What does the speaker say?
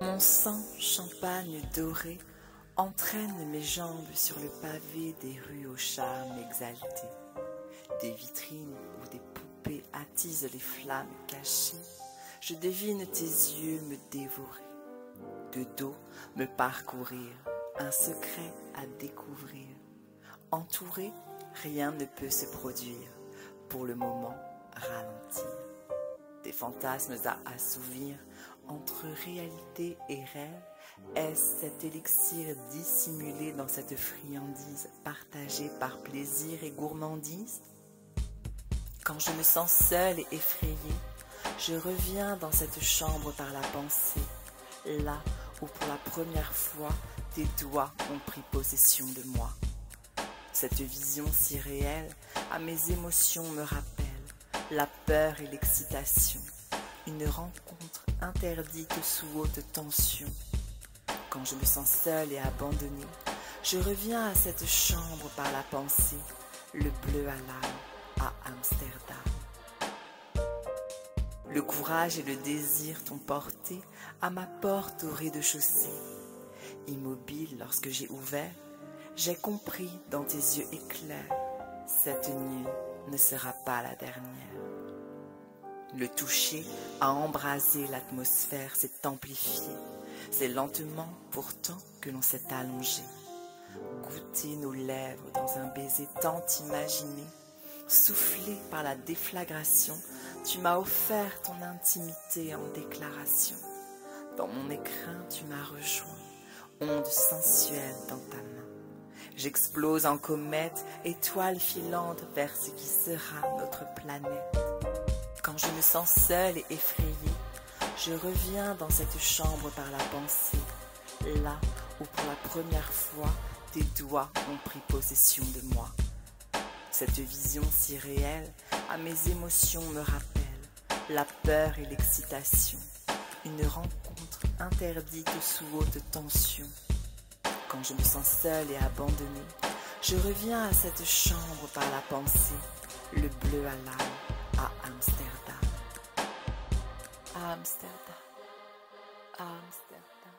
Mon sang, champagne doré, entraîne mes jambes sur le pavé des rues au charme exalté. Des vitrines où des poupées attisent les flammes cachées. Je devine tes yeux me dévorer, de dos me parcourir, un secret à découvrir. Entouré, rien ne peut se produire, pour le moment ralentir. Des fantasmes à assouvir, entre réalité et rêve, est-ce cet élixir dissimulé dans cette friandise partagée par plaisir et gourmandise? Quand je me sens seule et effrayée, je reviens dans cette chambre par la pensée, là où pour la première fois tes doigts ont pris possession de moi. Cette vision si réelle à mes émotions me rappelle la peur et l'excitation, une rencontre interdite sous haute tension. Quand je me sens seule et abandonnée, je reviens à cette chambre par la pensée, le bleu à l'âme à Amsterdam. Le courage et le désir t'ont porté à ma porte au rez-de-chaussée. Immobile lorsque j'ai ouvert, j'ai compris dans tes yeux éclairs, cette nuit ne sera pas la dernière. Le toucher a embrasé l'atmosphère, s'est amplifié. C'est lentement pourtant que l'on s'est allongé. Goûter nos lèvres dans un baiser tant imaginé. Soufflé par la déflagration, tu m'as offert ton intimité en déclaration. Dans mon écrin, tu m'as rejoint, onde sensuelle dans ta main. J'explose en comète, étoile filante vers ce qui sera notre planète. Quand je me sens seule et effrayée, je reviens dans cette chambre par la pensée, là où pour la première fois tes doigts ont pris possession de moi. Cette vision si réelle à mes émotions me rappelle la peur et l'excitation, une rencontre interdite sous haute tension. Quand je me sens seule et abandonnée, je reviens à cette chambre par la pensée, le bleu à l'âme à Amsterdam. À Amsterdam, à Amsterdam.